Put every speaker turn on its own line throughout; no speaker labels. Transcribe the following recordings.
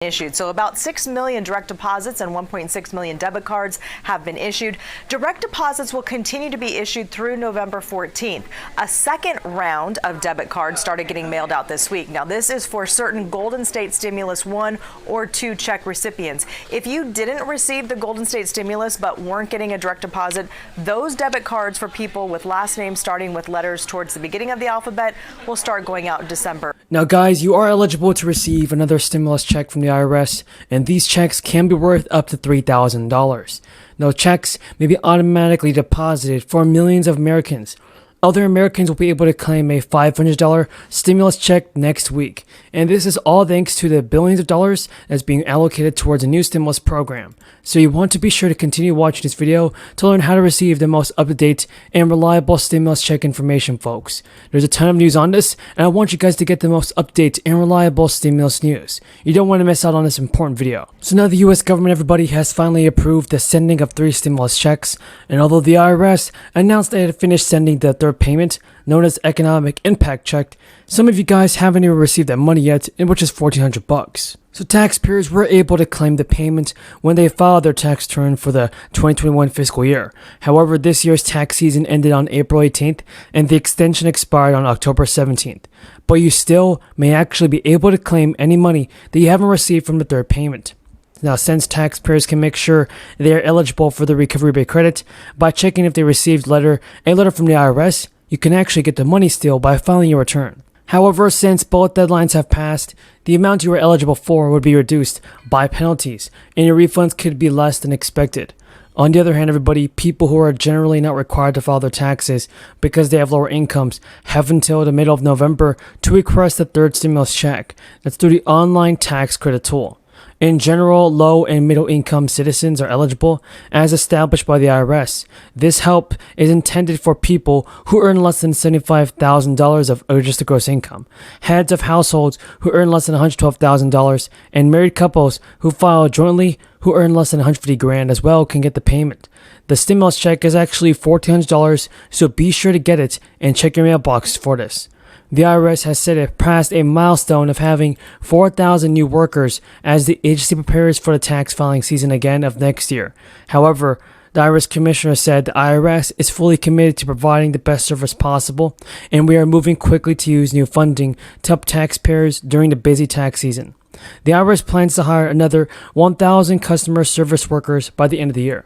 issued. So about 6 million direct deposits and 1.6 million debit cards have been issued. Direct deposits will continue to be issued through November 14th. A second round of debit cards started getting mailed out this week. Now, this is for certain Golden State Stimulus 1 or 2 check recipients. If you didn't receive the Golden State Stimulus but weren't getting a direct deposit, those debit cards for people with last names starting with letters towards the beginning of the alphabet will start going out in December.
Now guys, you are eligible to receive another stimulus check from the IRS, and these checks can be worth up to $3,000. Now checks may be automatically deposited for millions of Americans. Other Americans will be able to claim a $500 stimulus check next week, and this is all thanks to the billions of dollars that's being allocated towards a new stimulus program. So you want to be sure to continue watching this video to learn how to receive the most up-to-date and reliable stimulus check information, folks. There's a ton of news on this, and I want you guys to get the most up-to-date and reliable stimulus news. You don't want to miss out on this important video. So now the US government, everybody, has finally approved the sending of 3 stimulus checks, and although the IRS announced they had finished sending the third payment, known as economic impact check, some of you guys haven't even received that money yet, which is $1,400. So taxpayers were able to claim the payment when they filed their tax return for the 2021 fiscal year. However, this year's tax season ended on April 18th and the extension expired on October 17th. But you still may actually be able to claim any money that you haven't received from the third payment. Now, since taxpayers can make sure they are eligible for the recovery rebate credit by checking if they received a letter from the IRS, you can actually get the money still by filing your return. However, since both deadlines have passed, the amount you are eligible for would be reduced by penalties, and your refunds could be less than expected. On the other hand, everybody, people who are generally not required to file their taxes because they have lower incomes have until the middle of November to request the third stimulus check. That's through the online tax credit tool. In general, low and middle income citizens are eligible as established by the IRS. This help is intended for people who earn less than $75,000 of adjusted gross income, heads of households who earn less than $112,000, and married couples who file jointly who earn less than $150,000 as well can get the payment. The stimulus check is actually $1,400, so be sure to get it and check your mailbox for this. The IRS has said it passed a milestone of having 4,000 new workers as the agency prepares for the tax filing season again of next year. However, the IRS commissioner said the IRS is fully committed to providing the best service possible, and we are moving quickly to use new funding to help taxpayers during the busy tax season. The IRS plans to hire another 1,000 customer service workers by the end of the year.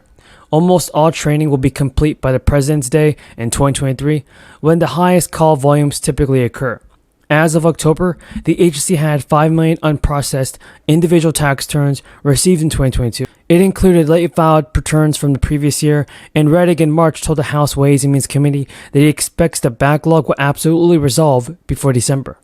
Almost all training will be complete by the President's Day in 2023, when the highest call volumes typically occur. As of October, the agency had 5 million unprocessed individual tax returns received in 2022. It included late filed returns from the previous year, and Reddick in March told the House Ways and Means Committee that he expects the backlog will absolutely resolve before December.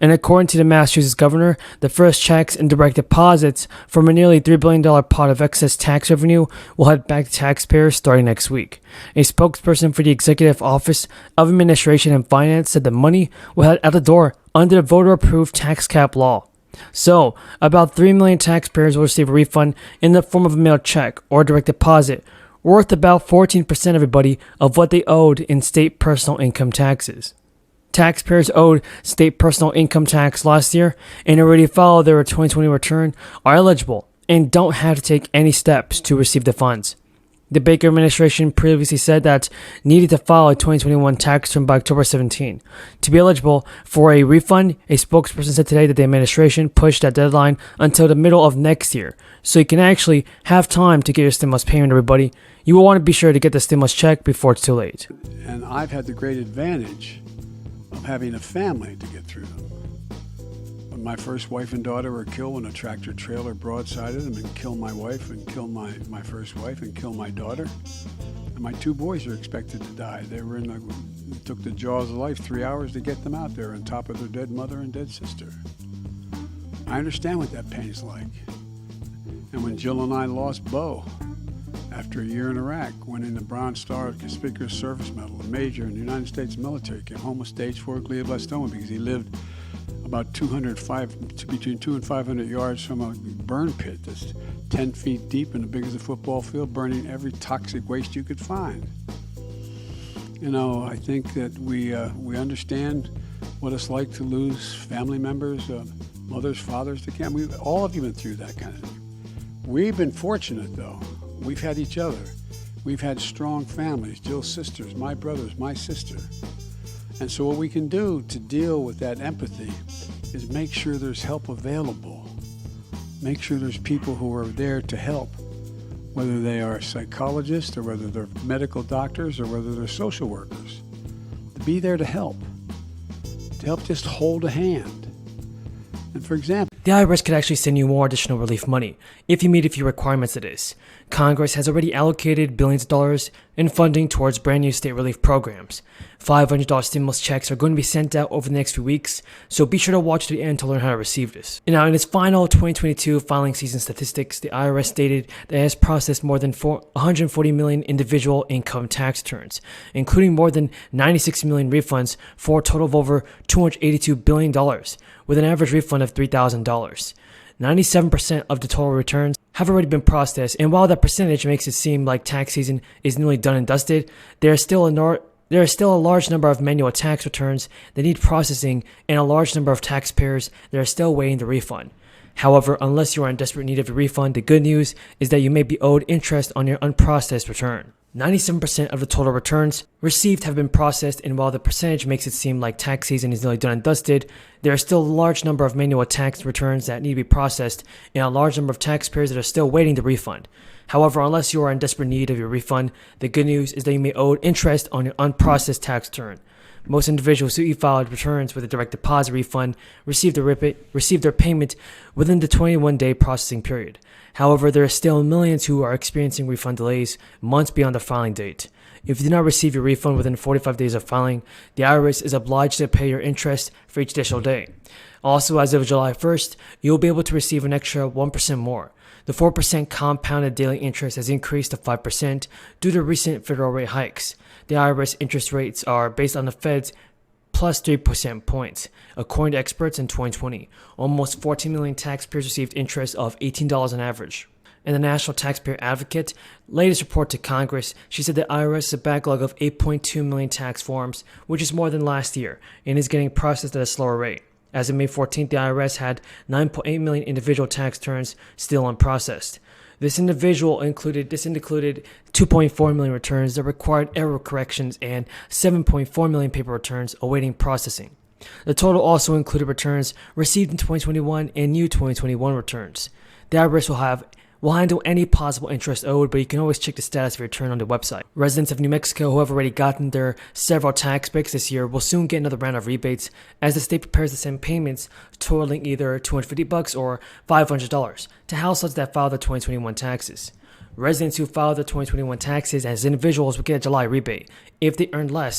And according to the Massachusetts governor, the first checks and direct deposits from a nearly $3 billion pot of excess tax revenue will head back to taxpayers starting next week. A spokesperson for the Executive Office of Administration and Finance said the money will head out the door under the voter-approved tax cap law. So, about 3 million taxpayers will receive a refund in the form of a mailed check or direct deposit, worth about 14% everybody of what they owed in state personal income taxes. Taxpayers owed state personal income tax last year and already filed their 2020 return are eligible and don't have to take any steps to receive the funds. The Baker administration previously said that needed to file a 2021 tax return by October 17. To be eligible for a refund, a spokesperson said today that the administration pushed that deadline until the middle of next year, so you can actually have time to get your stimulus payment, everybody. You will want to be sure to get the stimulus check before it's too late.
And I've had the great advantage of having a family to get through them. When my first wife and daughter were killed when a tractor trailer broadsided them and killed my wife and killed my first wife and killed my daughter. And my 2 boys are expected to die. They were it took the jaws of life 3 hours to get them out there on top of their dead mother and dead sister. I understand what that pain's like. And when Jill and I lost Bo, after a year in Iraq, winning the Bronze Star Conspicuous Service Medal, a major in the United States military, came home with stage 4 glioblastoma because he lived about between 200 and 500 yards from a burn pit that's 10 feet deep and as big as a football field, burning every toxic waste you could find. You know, I think that we understand what it's like to lose family members, mothers, fathers that can't. All of you been through that kind of thing. We've been fortunate, though. We've had each other. We've had strong families, Jill's sisters, my brothers, my sister. And so what we can do to deal with that empathy is make sure there's help available. Make sure there's people who are there to help, whether they are psychologists or whether they're medical doctors or whether they're social workers. To be there to help just hold a hand. And for example,
the IRS could actually send you more additional relief money if you meet a few requirements of this. Congress has already allocated billions of dollars in funding towards brand new state relief programs. $500 stimulus checks are going to be sent out over the next few weeks, so be sure to watch to the end to learn how to receive this. And now, in its final 2022 filing season statistics, the IRS stated that it has processed more than 140 million individual income tax returns, including more than 96 million refunds for a total of over $282 billion, with an average refund of $3,000. 97% of the total returns have already been processed, and while that percentage makes it seem like tax season is nearly done and dusted, there is still a large number of manual tax returns that need processing and a large number of taxpayers that are still waiting the refund. However, unless you are in desperate need of a refund, the good news is that you may be owed interest on your unprocessed return. 97% of the total returns received have been processed, and while the percentage makes it seem like tax season is nearly done and dusted, there are still a large number of manual tax returns that need to be processed and a large number of taxpayers that are still waiting the refund. However, unless you are in desperate need of your refund, the good news is that you may owe interest on your unprocessed tax return. Most individuals who e-filed returns with a direct deposit refund receive their payment within the 21-day processing period. However, there are still millions who are experiencing refund delays months beyond the filing date. If you do not receive your refund within 45 days of filing, the IRS is obliged to pay your interest for each additional day. Also, as of July 1st, you will be able to receive an extra 1% more. The 4% compounded daily interest has increased to 5% due to recent federal rate hikes. The IRS interest rates are based on the Fed's plus 3% points. According to experts in 2020, almost 14 million taxpayers received interest of $18 on average. In the National Taxpayer Advocate latest report to Congress, she said the IRS has a backlog of 8.2 million tax forms, which is more than last year, and is getting processed at a slower rate. As of May 14th, the IRS had 9.8 million individual tax returns still unprocessed. This included 2.4 million returns that required error corrections and 7.4 million paper returns awaiting processing. The total also included returns received in 2021 and new 2021 returns. The IRS will handle any possible interest owed, but you can always check the status of your return on the website. Residents of New Mexico who have already gotten their several tax breaks this year will soon get another round of rebates as the state prepares to send payments totaling either $250 or $500 to households that filed their 2021 taxes. Residents who filed their 2021 taxes as individuals will get a July rebate if they earned less